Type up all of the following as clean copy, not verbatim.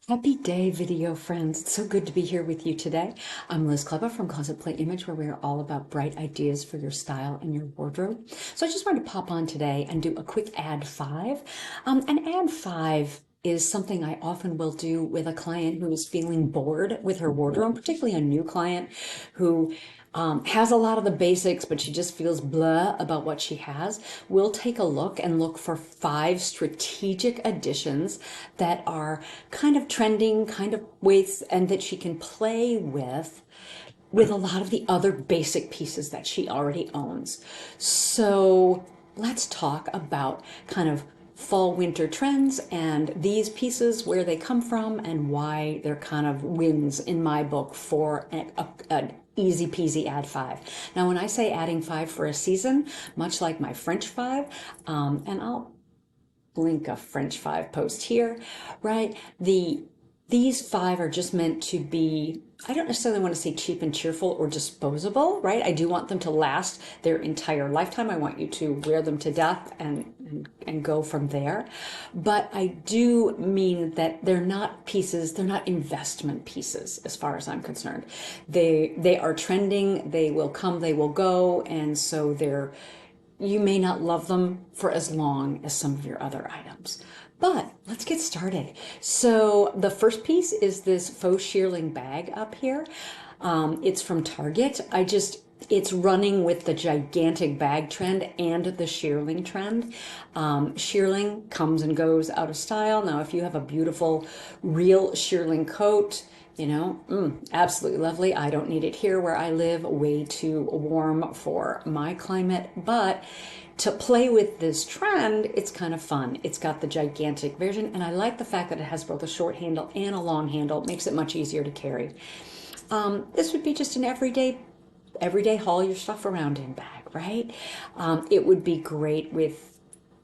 Happy day, video friends. It's so good to be here with you today. I'm Liz Kleba from Closet Play Image, where we are all about bright ideas for your style and your wardrobe. So I just wanted to pop on today and do a quick ad 5. An ad 5 is something I often will do with a client who is feeling bored with her wardrobe, particularly a new client who has a lot of the basics, but she just feels blah about what she has. We'll take a look and look for 5 strategic additions that are kind of trending, kind of ways, and that she can play with a lot of the other basic pieces that she already owns. So let's talk about kind of fall winter trends and these pieces, where they come from and why they're kind of wins in my book for an easy peasy ad 5. Now, when I say adding 5 for a season, much like my French 5, and I'll link a French 5 post here, right? These 5 are just meant to be, I don't necessarily want to say cheap and cheerful or disposable, right? I do want them to last their entire lifetime. I want you to wear them to death and go from there. But I do mean that they're not pieces, they're not investment pieces as far as I'm concerned. They are trending, they will come, they will go, and so you may not love them for as long as some of your other items. But let's get started. So the first piece is this faux shearling bag up here. It's from Target. It's running with the gigantic bag trend and the shearling trend. Shearling comes and goes out of style. Now, if you have a beautiful real shearling coat, absolutely lovely. I don't need it here where I live, way too warm for my climate. But to play with this trend, it's kind of fun. It's got the gigantic version, and I like the fact that it has both a short handle and a long handle. It makes it much easier to carry. This would be just an everyday haul your stuff around in bag, right? It would be great with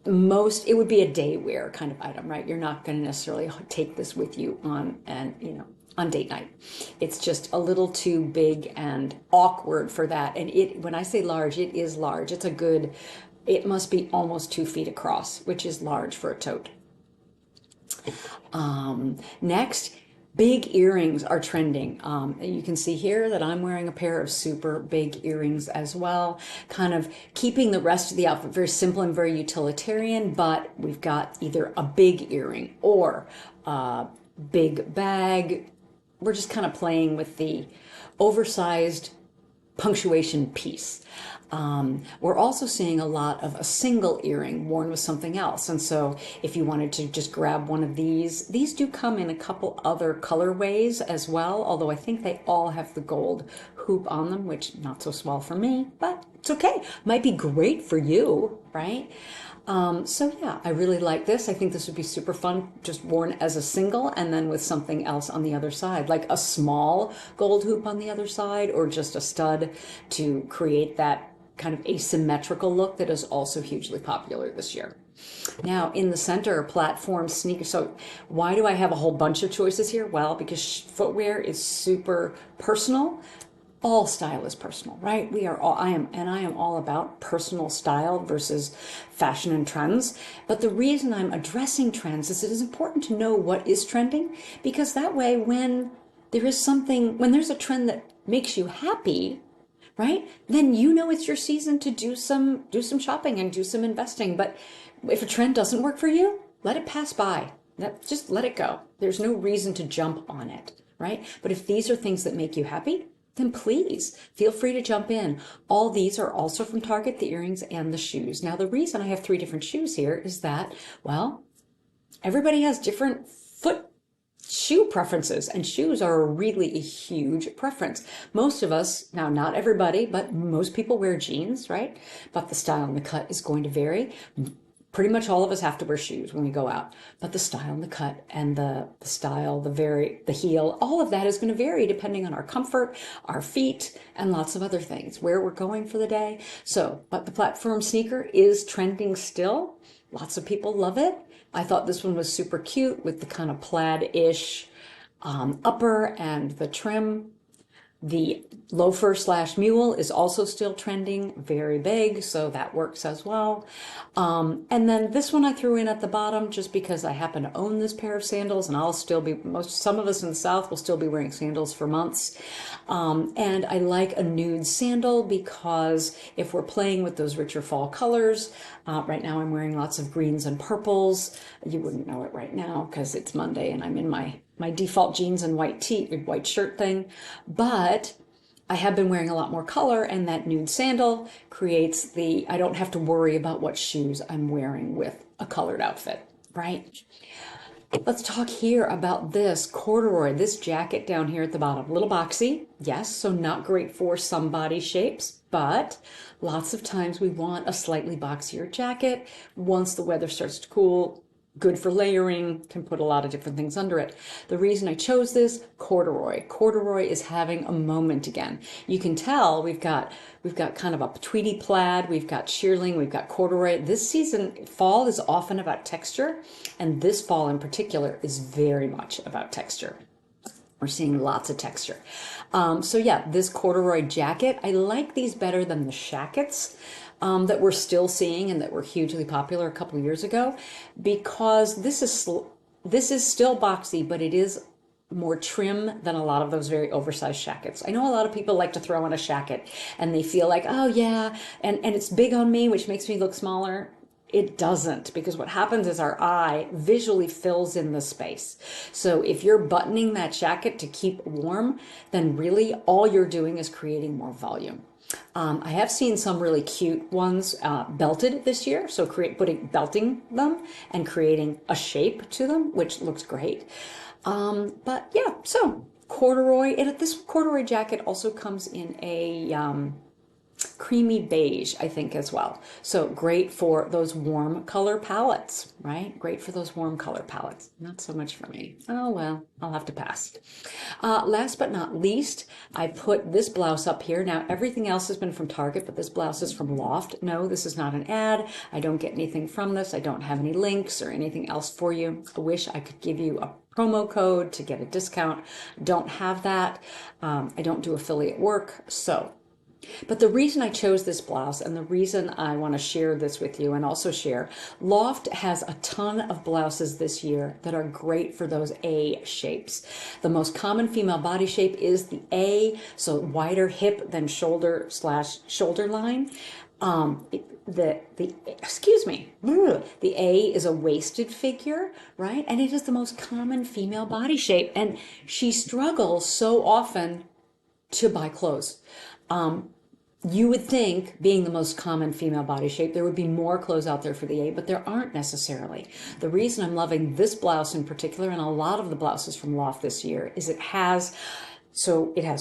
it would be a day wear kind of item, right? You're not going to necessarily take this with you on date night. It's just a little too big and awkward for that. And when I say large, it is large. It must be almost 2 feet across, which is large for a tote. Next, big earrings are trending. You can see here that I'm wearing a pair of super big earrings as well, kind of keeping the rest of the outfit very simple and very utilitarian, but we've got either a big earring or a big bag. We're just kind of playing with the oversized punctuation piece. We're also seeing a lot of a single earring worn with something else. And so if you wanted to just grab one of these do come in a couple other colorways as well, although I think they all have the gold hoop on them, which not so swell for me, but it's okay. Might be great for you, right? So yeah, I really like this. I think this would be super fun, just worn as a single and then with something else on the other side, like a small gold hoop on the other side, or just a stud to create that kind of asymmetrical look that is also hugely popular this year. Now, in the center, platform sneakers. So why do I have a whole bunch of choices here? Well, because footwear is super personal. All style is personal, right? I am all about personal style versus fashion and trends. But the reason I'm addressing trends is it is important to know what is trending, because that way when there's a trend that makes you happy, right? Then it's your season to do some shopping and do some investing. But if a trend doesn't work for you, let it pass by. Just let it go. There's no reason to jump on it, right? But if these are things that make you happy, then please feel free to jump in. All these are also from Target, the earrings and the shoes. Now, the reason I have 3 different shoes here is that, well, everybody has different shoe preferences, and shoes are really a huge preference. Most of us, now not everybody, but most people wear jeans, right? But the style and the cut is going to vary. Pretty much all of us have to wear shoes when we go out, but the style and the cut and the style, the heel, all of that is going to vary depending on our comfort, our feet, and lots of other things, where we're going for the day. But the platform sneaker is trending still. Lots of people love it. I thought this one was super cute with the kind of plaid-ish upper and the trim. The loafer slash mule is also still trending, very big, so that works as well. And then this one I threw in at the bottom just because I happen to own this pair of sandals, and I'll still be, some of us in the South will still be wearing sandals for months. And I like a nude sandal because if we're playing with those richer fall colors, right now I'm wearing lots of greens and purples. You wouldn't know it right now because it's Monday and I'm in my default jeans and white shirt thing, but I have been wearing a lot more color, and that nude sandal creates I don't have to worry about what shoes I'm wearing with a colored outfit, right? Let's talk here about this corduroy, this jacket down here at the bottom. A little boxy, yes, so not great for some body shapes, but lots of times we want a slightly boxier jacket. Once the weather starts to cool, good for layering, can put a lot of different things under it. The reason I chose this, corduroy. Corduroy is having a moment again. You can tell we've got kind of a tweedy plaid, we've got shearling, we've got corduroy. This season, fall is often about texture, and this fall in particular is very much about texture. We're seeing lots of texture. So yeah, this corduroy jacket, I like these better than the shackets that we're still seeing and that were hugely popular a couple of years ago, because this is still boxy, but it is more trim than a lot of those very oversized shackets. I know a lot of people like to throw on a shacket and they feel like, oh yeah, and it's big on me, which makes me look smaller. It doesn't, because what happens is our eye visually fills in the space. So if you're buttoning that jacket to keep warm, then really all you're doing is creating more volume. I have seen some really cute ones belted this year, so belting them and creating a shape to them, which looks great. But yeah, so corduroy, this corduroy jacket also comes in a creamy beige, I think, as well. So great for those warm color palettes, right? Great for those warm color palettes. Not so much for me. Oh, well, I'll have to pass. Last but not least, I put this blouse up here. Now, everything else has been from Target, but this blouse is from Loft. No, this is not an ad. I don't get anything from this. I don't have any links or anything else for you. I wish I could give you a promo code to get a discount. Don't have that. I don't do affiliate work, so. But the reason I chose this blouse and the reason I want to share this with you and also share, Loft has a ton of blouses this year that are great for those A shapes. The most common female body shape is the A, so wider hip than shoulder line. Excuse me, the A is a waisted figure, right? And it is the most common female body shape. And she struggles so often to buy clothes. You would think, being the most common female body shape, there would be more clothes out there for the A, but there aren't necessarily. The reason I'm loving this blouse in particular, and a lot of the blouses from Loft this year, is it has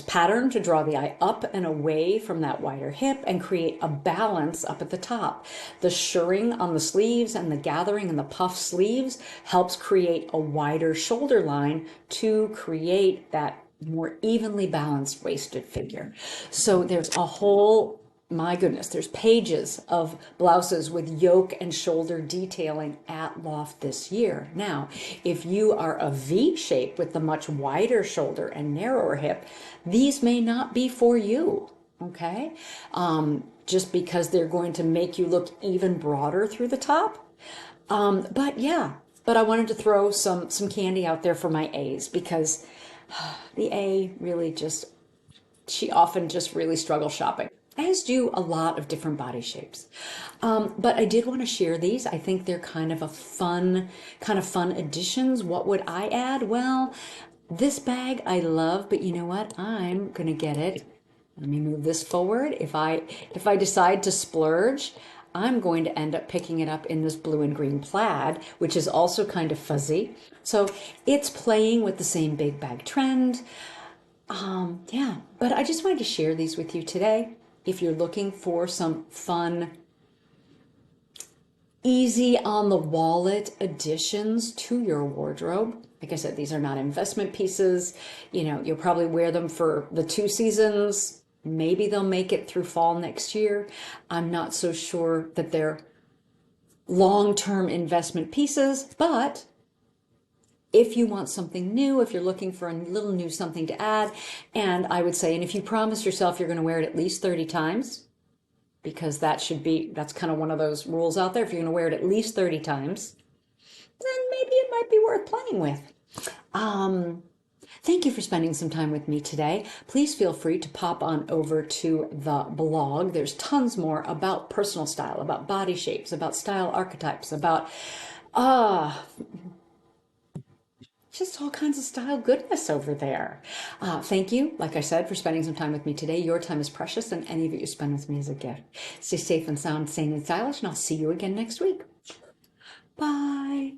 pattern to draw the eye up and away from that wider hip and create a balance up at the top. The shirring on the sleeves and the gathering in the puff sleeves helps create a wider shoulder line to create that more evenly balanced waisted figure. So there's there's pages of blouses with yoke and shoulder detailing at Loft this year. Now, if you are a V shape with the much wider shoulder and narrower hip, these may not be for you, okay? Just because they're going to make you look even broader through the top. But I wanted to throw some candy out there for my A's, because the A really she often just really struggles shopping, as do a lot of different body shapes. But I did want to share these. I think they're kind of fun additions. What would I add? Well, this bag I love, but you know what? I'm going to get it. Let me move this forward. If I decide to splurge, I'm going to end up picking it up in this blue and green plaid, which is also kind of fuzzy. So it's playing with the same big bag trend. But I just wanted to share these with you today. If you're looking for some fun, easy on the wallet additions to your wardrobe, like I said, these are not investment pieces. You know, you'll probably wear them for the 2 seasons. Maybe they'll make it through fall next year. I'm not so sure that they're long-term investment pieces, but if you want something new, if you're looking for a little new something to add. And I would say, and if you promise yourself you're going to wear it at least 30 times, because that's kind of one of those rules out there. If you're going to wear it at least 30 times, then maybe it might be worth playing with. Thank you for spending some time with me today. Please feel free to pop on over to the blog. There's tons more about personal style, about body shapes, about style archetypes, about just all kinds of style goodness over there. Thank you, like I said, for spending some time with me today. Your time is precious, and any of it you spend with me is a gift. Stay safe and sound, sane and stylish, and I'll see you again next week. Bye.